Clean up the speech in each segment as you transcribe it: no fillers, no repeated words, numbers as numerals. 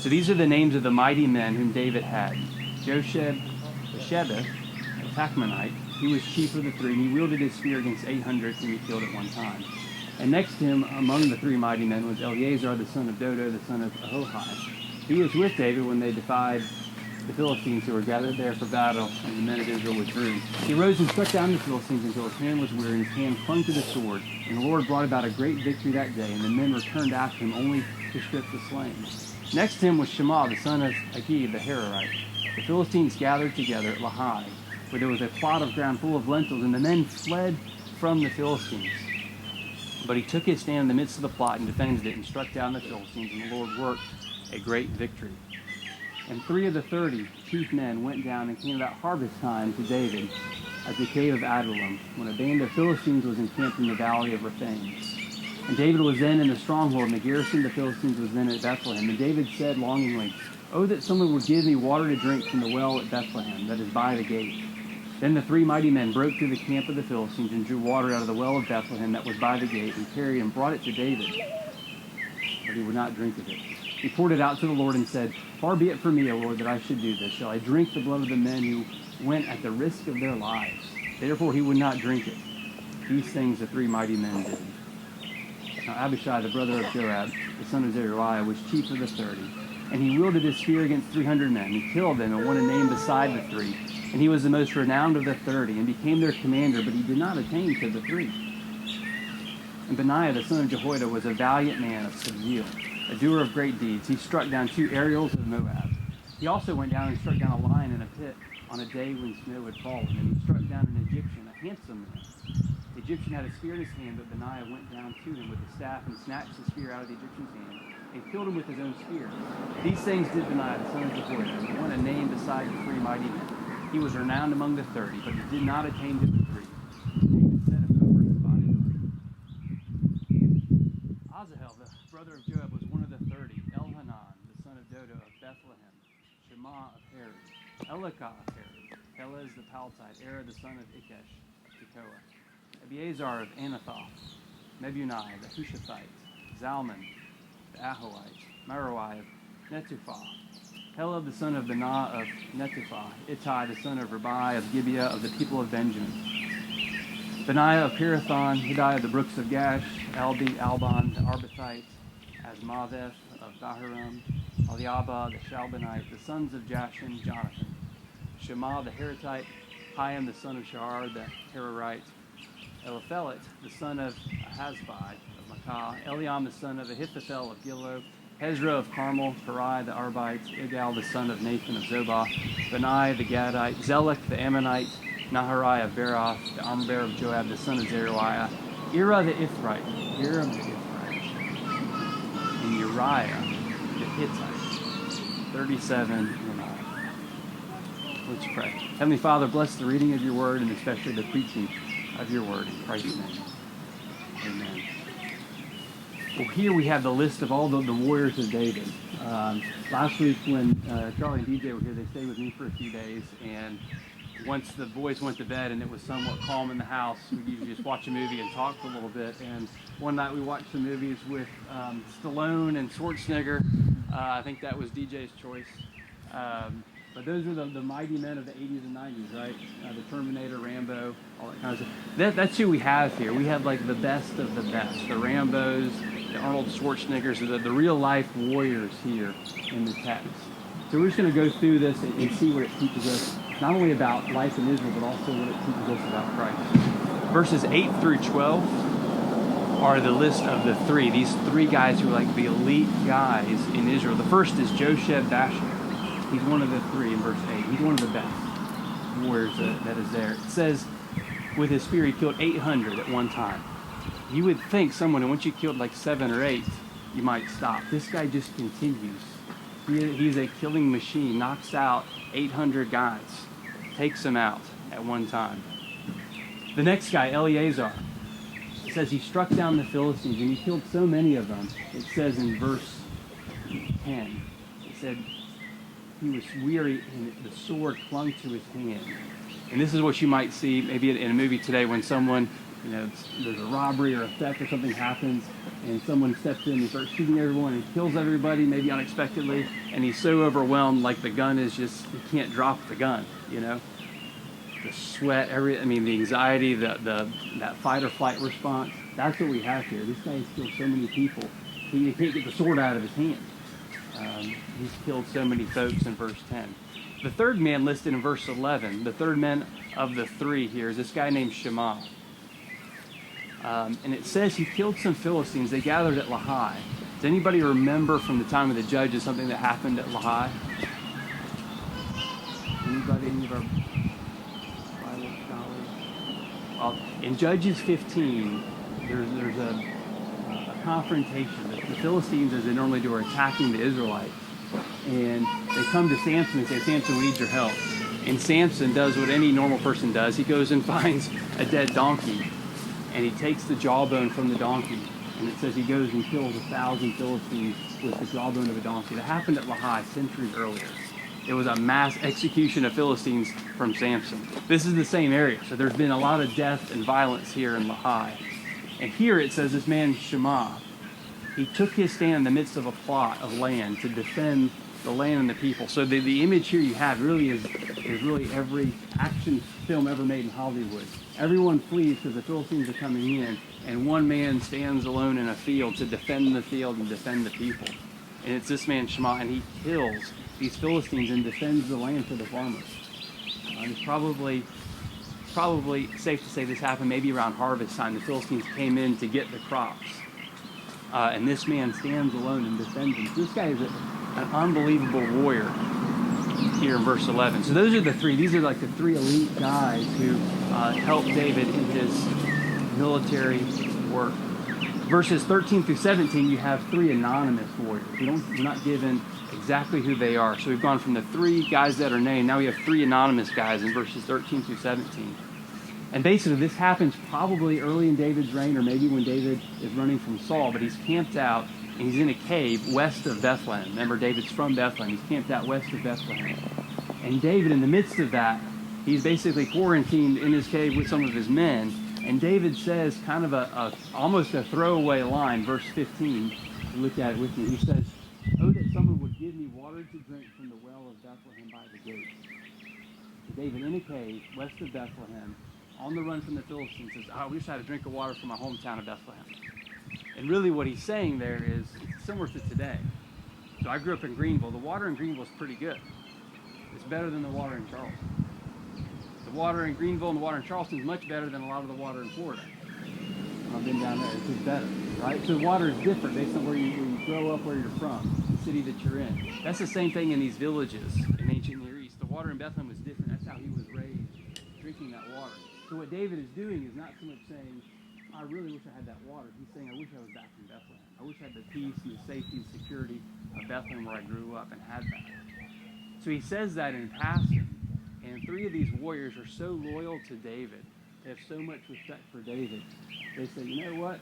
So these are the names of the mighty men whom David had. Josheb, Shebeth, a Tachmonite, he was chief of the three, and he wielded his spear against 800 whom he killed at one time. And next to him, among the three mighty men, was Eleazar, the son of Dodo, the son of Ahohi. He was with David when they defied the Philistines who were gathered there for battle, and the men of Israel withdrew. He rose and struck down the Philistines until his hand was weary, and his hand clung to the sword. And the Lord brought about a great victory that day, and the men returned after him only to strip the slain. Next to him was Shema, the son of Agib, the Hararite. The Philistines gathered together at Lahai, where there was a plot of ground full of lentils, and the men fled from the Philistines. But he took his stand in the midst of the plot and defended it, and struck down the Philistines, and the Lord worked a great victory. And 3 of the 30 chief men went down and came about harvest time to David at the cave of Adullam, when a band of Philistines was encamped in the valley of Rephaim. And David was then in the stronghold, and the garrison of the Philistines was then at Bethlehem. And David said longingly, "Oh, that someone would give me water to drink from the well at Bethlehem, that is by the gate." Then the 3 mighty men broke through the camp of the Philistines and drew water out of the well of Bethlehem that was by the gate, and carried and brought it to David. But he would not drink of it. He poured it out to the Lord and said, "Far be it from me, O Lord, that I should do this. Shall I drink the blood of the men who went at the risk of their lives?" Therefore he would not drink it. These things the 3 mighty men did. Now Abishai, the brother of Joab, the son of Zeruiah, was chief of the 30. And he wielded his spear against 300 men. He killed them and won a name beside the 3. And he was the most renowned of the 30, and became their commander, but he did not attain to the 3. And Benaiah, the son of Jehoiada, was a valiant man of some zeal, a doer of great deeds. He struck down 2 Ariels of Moab. He also went down and struck down a lion in a pit on a day when snow had fallen. And he struck down an Egyptian, a handsome man. The Egyptian had a spear in his hand, but Benaiah went down to him with a staff and snatched the spear out of the Egyptian's hand and killed him with his own spear. These things did Benaiah, the son of Jehoiada, and he won a name beside the 3 mighty men. He was renowned among the 30, but he did not attain to the 3. David set him over his bodyguard. Asahel, the brother of Joab, was one of the 30. Elhanan, the son of Dodo of Bethlehem. Shema of Harod. Elikah of Harod. Helez the Paltite. Era, the son of Ikesh, Tekoa. Abiezar of Anathoth. Mebunai, the Hushathite. Zalman, the Ahoite. Meroai of Netupha. Helab, the son of Benah of Netupha. Ittai, the son of Rabai of Gibeah of the people of Benjamin. Benaiah of Pirathon. Hiddai of the brooks of Gash. Albi, Alban, the Arbathite. Asmaveth of Bahurim. Eliabah, the Shalbanite. The sons of Jashin, Jonathan. Shema, the Haratite. Hiam, the son of Shahar, the Hararite. Eliphelet, the son of Ahazbai of Makkah. Eliam, the son of Ahithophel of Gilo. Hezrah of Carmel, Parai the Arbite, Igal the son of Nathan of Zobah, Benai the Gadite, Zelek the Ammonite, Naharai of Beroth, the armor-bearer of Joab the son of Zeruiah, Ira the Ithrite, and Uriah the Hittite. 37 in all. Let's pray. Heavenly Father, bless the reading of your word and especially the preaching of your word. In Christ's name. Amen. Well, here we have the list of all the warriors of David. Last week when Charlie and DJ were here, they stayed with me for a few days, and once the boys went to bed and it was somewhat calm in the house, we usually just watch a movie and talk for a little bit. And one night we watched some movies with Stallone and Schwarzenegger. I think that was DJ's choice. But those are the mighty men of the 80s and 90s, right? The Terminator, Rambo, all that kind of stuff. That's who we have here. We have like the best of the best. The Rambos, the Arnold Schwarzeneggers, the real-life warriors here in the text. So we're just going to go through this and see what it teaches us, not only about life in Israel, but also what it teaches us about Christ. Verses 8 through 12 are the list of the 3. These 3 guys who are like the elite guys in Israel. The first is Josheb Bashir. He's one of the 3 in verse 8. He's one of the best warriors that is there. It says, with his spear, he killed 800 at one time. You would think someone, and once you killed like 7 or 8, you might stop. This guy just continues. He's a killing machine, knocks out 800 guys, takes them out at one time. The next guy, Eleazar, it says he struck down the Philistines, and he killed so many of them. It says in verse 10, it said, he was weary and the sword clung to his hand. And this is what you might see maybe in a movie today when someone, there's a robbery or a theft or something happens, and someone steps in and starts shooting everyone and kills everybody, maybe unexpectedly, and he's so overwhelmed, like the gun is just, he can't drop the gun, you know? The sweat, the anxiety, that fight or flight response, that's what we have here. This guy has killed so many people, he can't get the sword out of his hand. He's killed so many folks in verse 10. The third man listed in verse 11, the third man of the three here is this guy named Shammah. And it says he killed some Philistines. They gathered at Lehi. Does anybody remember from the time of the judges something that happened at Lehi? Anybody? Any of our Bible scholars? Well, in Judges 15, there's a confrontation. The Philistines, as they normally do, are attacking the Israelites. And they come to Samson and say, Samson, we need your help. And Samson does what any normal person does. He goes and finds a dead donkey. And he takes the jawbone from the donkey, and it says he goes and kills 1,000 Philistines with the jawbone of a donkey. That happened at Lehi centuries earlier. It was a mass execution of Philistines from Samson. This is the same area, so there's been a lot of death and violence here in Lehi. And here it says this man Shammah, he took his stand in the midst of a plot of land to defend the land and the people. So the image here you have really is really every action film ever made in Hollywood. Everyone flees because the Philistines are coming in, and one man stands alone in a field to defend the field and defend the people. And it's this man Shammah, and he kills these Philistines and defends the land for the farmers. It's probably safe to say this happened maybe around harvest time. The Philistines came in to get the crops. And this man stands alone and defends them. This guy is an unbelievable warrior here in verse 11. So those are the three. These are like the three elite guys who helped David in his military work. Verses 13 through 17, you have three anonymous warriors. We're not given exactly who they are. So we've gone from the three guys that are named. Now we have three anonymous guys in verses 13 through 17. And basically this happens probably early in David's reign, or maybe when David is running from Saul, but he's camped out and he's in a cave west of Bethlehem. Remember, David's from Bethlehem. He's camped out west of Bethlehem. And David, in the midst of that, he's basically quarantined in his cave with some of his men. And David says kind of almost a throwaway line, verse 15. Look at it with me. He says, "Oh, that someone would give me water to drink from the well of Bethlehem by the gate." So David in a cave west of Bethlehem, on the run from the Philistines, says, "I wish I had a drink of water from my hometown of Bethlehem." And really what he's saying there is similar to today. So I grew up in Greenville. The water in Greenville is pretty good. It's better than the water in Charleston. The water in Greenville and the water in Charleston is much better than a lot of the water in Florida. I've been down there. It's just better, right? So water is different based on where you grow up, where you're from, the city that you're in. That's the same thing in these villages in ancient Near East. The water in Bethlehem was different. That's how he was raised, drinking that water. So what David is doing is not so much saying, "I really wish I had that water." He's saying, "I wish I was back in Bethlehem. I wish I had the peace and the safety and security of Bethlehem where I grew up and had that." So he says that in passing. And three of these warriors are so loyal to David. They have so much respect for David. They say, "You know what?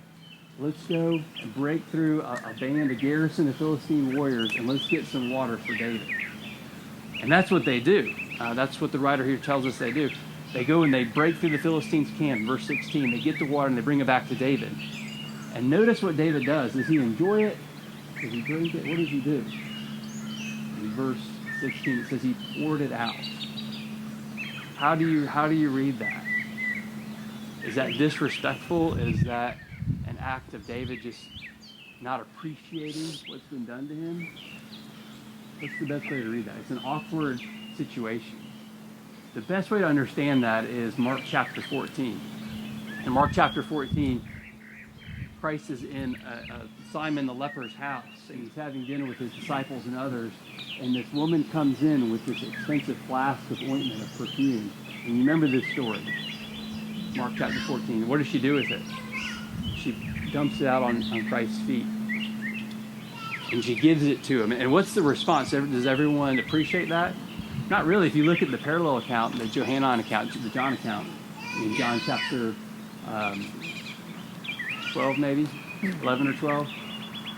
Let's go and break through a band, a garrison of Philistine warriors, and let's get some water for David." And that's what they do. That's what the writer here tells us they do. They go and they break through the Philistines' camp, verse 16. They get the water and they bring it back to David. And notice what David does. Does he enjoy it? Does he drink it? What does he do? In verse 16, it says he poured it out. How do you read that? Is that disrespectful? Is that an act of David just not appreciating what's been done to him? What's the best way to read that? It's an awkward situation. The best way to understand that is Mark chapter 14. In Mark chapter 14, Christ is in Simon the leper's house, and he's having dinner with his disciples and others, and this woman comes in with this expensive flask of ointment, of perfume. And you remember this story, Mark chapter 14. What does she do with it? She dumps it out on Christ's feet, and she gives it to him. And what's the response? Does everyone appreciate that? Not really. If you look at the parallel account, the Johannine account, the John account, in John chapter 12 maybe, 11 or 12.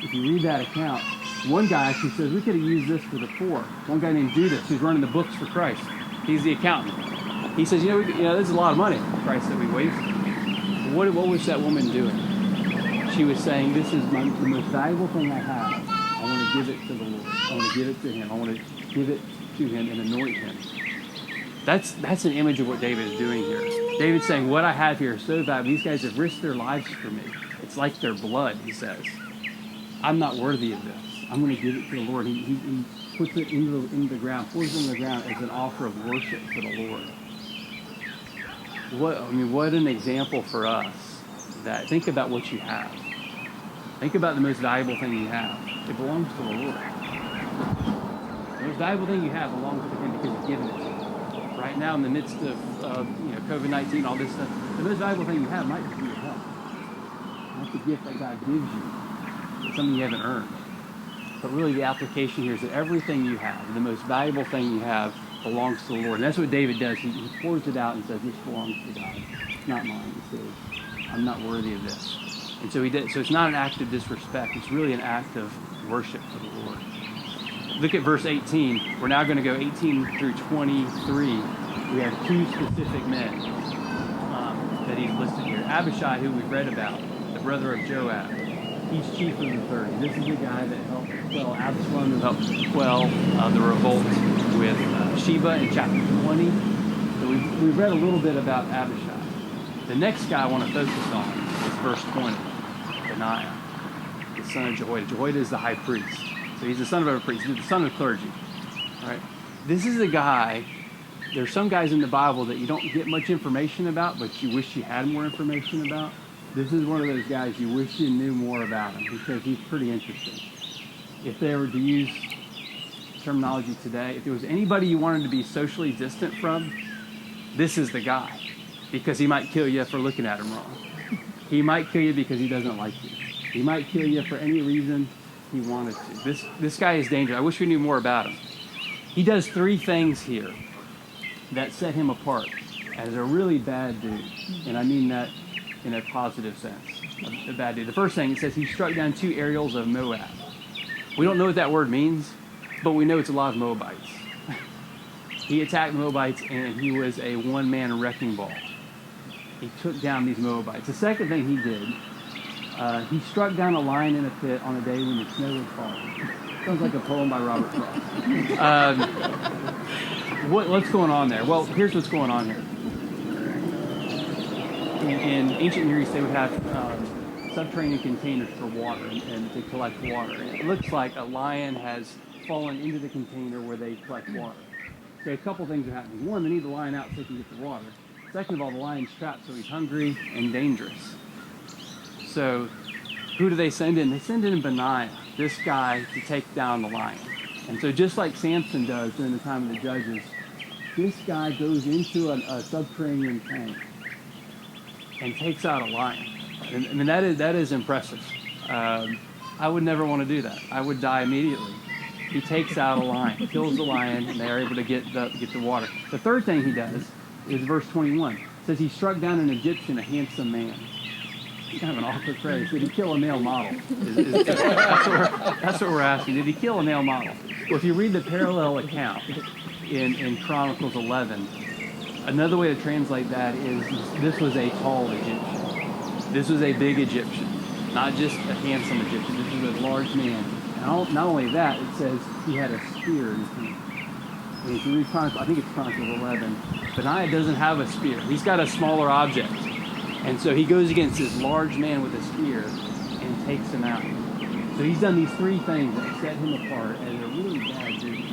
If you read that account, one guy actually says, "We could have used this for the poor." One guy named Judas, who's running the books for Christ. He's the accountant. He says, "This is a lot of money, Christ, that we wasted." What was that woman doing? she was saying, this is the most valuable thing I have. I want to give it to the Lord. I want to give it to him. I want to give it to him and anoint him. That's an image of what David is doing here. David's saying, what I have here is so valuable. These guys have risked their lives for me. It's like their blood, he says. I'm not worthy of this. I'm going to give it to the Lord. He puts it into the ground, pours it in the ground as an offer of worship to the Lord. What an example for us. That think about what you have. Think about the most valuable thing you have. It belongs to the Lord. The most valuable thing you have belongs to him because he's given it to you. Right now, in the midst of COVID-19, all this stuff, the most valuable thing you have might just be your health. That's the gift that God gives you. It's something you haven't earned. But really, the application here is that everything you have, the most valuable thing you have, belongs to the Lord. And that's what David does. He pours it out and says, this belongs to God. It's not mine. He says, I'm not worthy of this. And so he did. So it's not an act of disrespect. It's really an act of worship for the Lord. Look at verse 18. We're now going to go 18 through 23. We have two specific men that he's listed here. Abishai, who we've read about, the brother of Joab. He's chief of the 30. This is the guy that helped quell Absalom, who helped quell the revolt with Sheba in chapter 20. So we've read a little bit about Abishai. The next guy I want to focus on is verse 20, Benaiah, the son of Jehoiada. Jehoiada is the high priest. So he's the son of a priest. He's the son of clergy. All right. This is a guy, there's some guys in the Bible that you don't get much information about, but you wish you had more information about. This is one of those guys you wish you knew more about him because he's pretty interesting. If they were to use terminology today, if there was anybody you wanted to be socially distant from, this is the guy. Because he might kill you for looking at him wrong. He might kill you because he doesn't like you. He might kill you for any reason he wanted to. This guy is dangerous. I wish we knew more about him. He does three things here that set him apart as a really bad dude. And I mean that in a positive sense. A bad dude. The first thing, it says he struck down 2 aerials of Moab. We don't know what that word means, but we know it's a lot of Moabites. He attacked Moabites and he was a one-man wrecking ball. He took down these Moabites. The second thing he did, he struck down a lion in a pit on a day when the snow was falling. Sounds like a poem by Robert Frost. What's going on there? Well, here's what's going on here. In ancient Near East, they would have subterranean containers for water and to collect water. And it looks like a lion has fallen into the container where they collect water. So a couple things are happening. One, they need the lion out so they can get the water. Second of all, the lion's trapped, so he's hungry and dangerous. So who do they send in? They send in Benaiah, this guy, to take down the lion. And so just like Samson does during the time of the Judges, this guy goes into a subterranean tank and takes out a lion. And, I mean, that is impressive. I would never want to do that. I would die immediately. He takes out a lion, kills the lion, and they're able to get the water. The third thing he does is verse 21. It says he struck down an Egyptian, a handsome man. Kind of an awkward phrase. Did he kill a male model? That's what we're asking. Did he kill a male model? Well, if you read the parallel account in Chronicles 11, another way to translate that is this was a tall Egyptian. This was a big Egyptian, not just a handsome Egyptian. This was a large man. And not only that, it says he had a spear in his hand. And if you read Chronicles, I think it's Chronicles 11, Benaiah doesn't have a spear. He's got a smaller object. And so he goes against this large man with a spear and takes him out. So he's done these three things that set him apart as a really bad dude.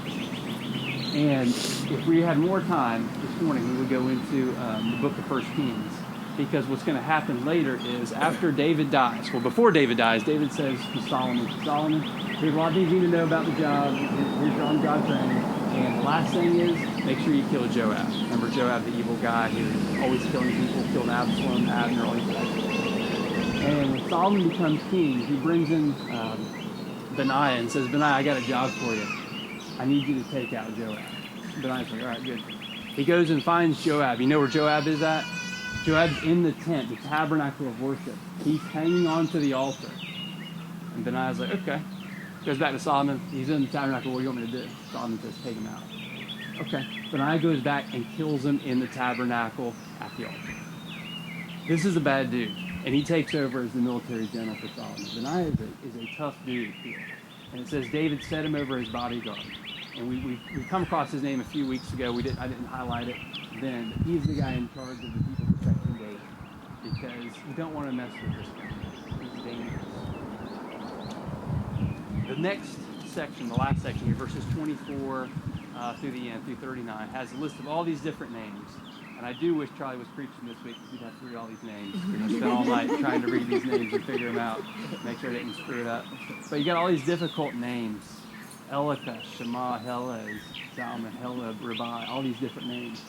And if we had more time this morning, we would go into the book of 1 Kings. Because what's going to happen later is after David dies, well, before David dies, David says to Solomon, here's a lot of things you need to know about the job. Here's your on God training. And the last thing is, make sure you kill Joab. Remember Joab, the evil guy who was always killing people, killed Absalom, Abner, all these guys. And when Solomon becomes king, he brings in Benaiah and says, Benaiah, I got a job for you. I need you to take out Joab. Benaiah's like, all right, good. He goes and finds Joab. You know where Joab is at? Joab's in the tent, the tabernacle of worship. He's hanging on to the altar. And Benaiah's like, okay. Goes back to Solomon. He's in the tabernacle. What do you want me to do? Solomon says, take him out. Okay. Benaiah goes back and kills him in the tabernacle at the altar. This is a bad dude. And he takes over as the military general for Solomon. Benaiah is a tough dude here. And it says David set him over his bodyguard. And we come across his name a few weeks ago. I didn't highlight it then. But he's the guy in charge of the people protecting David. Because you don't want to mess with this guy. He's dangerous. The next section, the last section here, verses 24 through the end, through 39, has a list of all these different names. And I do wish Charlie was preaching this week because we'd have to read all these names. We're going to spend all night trying to read these names and figure them out, make sure I didn't screw it up. But you got all these difficult names. Elika, Shema, Helez, Zalman, Heleb, Rabai, all these different names.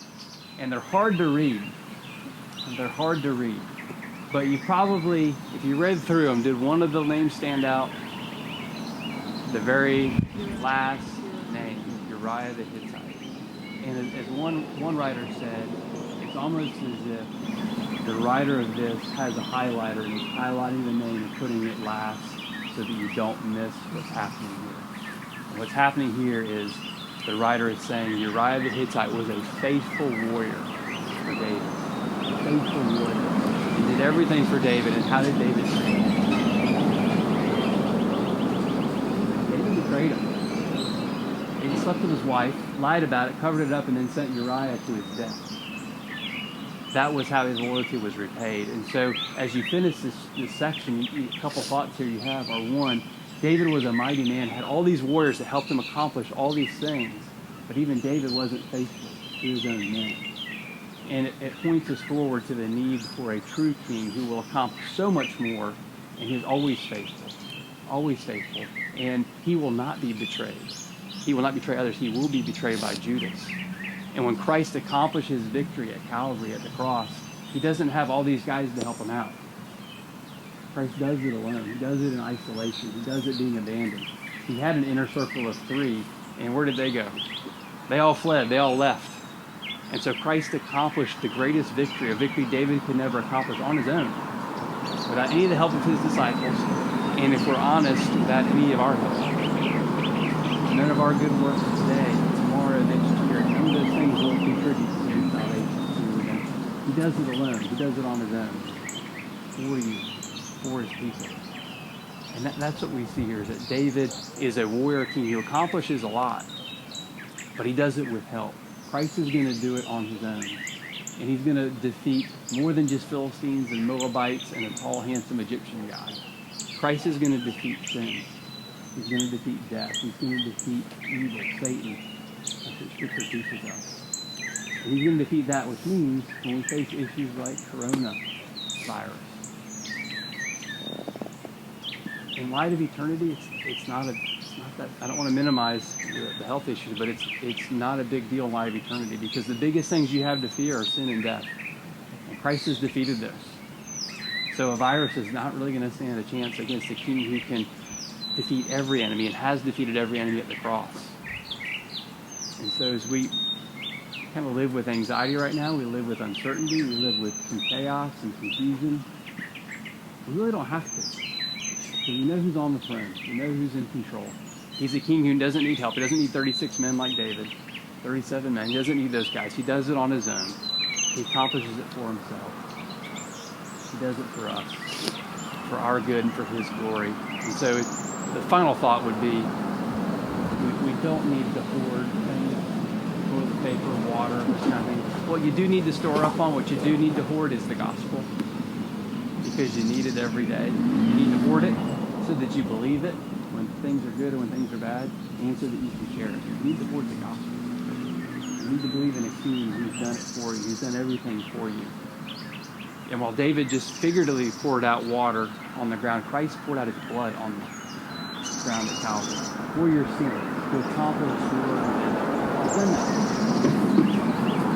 And they're hard to read. But you probably, if you read through them, did one of the names stand out? The very last name, Uriah the Hittite. And as one writer said, it's almost as if the writer of this has a highlighter and he's highlighting the name and putting it last so that you don't miss what's happening here. And what's happening here is the writer is saying Uriah the Hittite was a faithful warrior for David. A faithful warrior. He did everything for David. And how did David treat him? David betrayed him. He slept with his wife, lied about it, covered it up, and then sent Uriah to his death. That was how his loyalty was repaid. And so as you finish this section, a couple thoughts here you have are, one, David was a mighty man, had all these warriors that helped him accomplish all these things, but even David wasn't faithful to his own men. And it points us forward to the need for a true king who will accomplish so much more, and he's always faithful, and he will not be betrayed. He will not betray others. He will be betrayed by Judas. And when Christ accomplishes victory at Calvary, at the cross, he doesn't have all these guys to help him out. Christ does it alone. He does it in isolation. He does it being abandoned. He had an inner circle of 3, and where did they go? They all fled. They all left. And so Christ accomplished the greatest victory, a victory David could never accomplish on his own, without any of the help of his disciples, and if we're honest, without any of our help. None of our good works today, tomorrow, next year, none of those things will contribute to his salvation, to redemption. He does it alone. He does it on his own. For you, for his people. And that's what we see here, is that David is a warrior king who accomplishes a lot, but he does it with help. Christ is going to do it on his own. And he's going to defeat more than just Philistines and Moabites and a tall, handsome Egyptian guy. Christ is going to defeat sin. He's going to defeat death. He's going to defeat evil, Satan. That's what Scripture teaches us. And he's going to defeat that, which means when we face issues like coronavirus, in light of eternity, it's not that, I don't want to minimize the health issues, but it's not a big deal in light of eternity, because the biggest things you have to fear are sin and death. And Christ has defeated those. So a virus is not really going to stand a chance against a king who can defeat every enemy and has defeated every enemy at the cross. And so as we kind of live with anxiety right now, we live with uncertainty, we live with some chaos and confusion. We really don't have to. So we know who's on the throne. We know who's in control. He's a king who doesn't need help. He doesn't need 36 men like David, 37 men. He doesn't need those guys. He does it on his own. He accomplishes it for himself. He does it for us, for our good and for his glory. And so the final thought would be, we don't need to hoard things, toilet paper, water, this kind of thing. What you do need to store up on, what you do need to hoard is the gospel, because you need it every day. You need to hoard it so that you believe it when things are good and when things are bad, and so that you can share it. You need to hoard the gospel. You need to believe in a king who's done it for you, who's done everything for you. And while David just figuratively poured out water on the ground, Christ poured out his blood on the ground at Calvary for your sin, to accomplish your redemption. He's done that.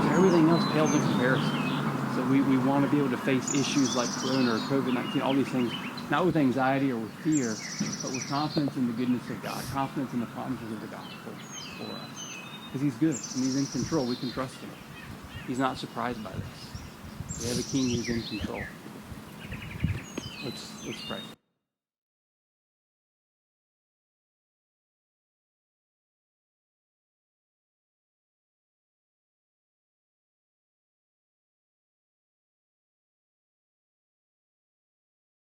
So everything else pales in comparison. So we want to be able to face issues like Corona or COVID-19, all these things, not with anxiety or with fear, but with confidence in the goodness of God, confidence in the promises of the gospel for us. Because he's good and he's in control. We can trust him. He's not surprised by this. We have a king who's in control. Let's pray.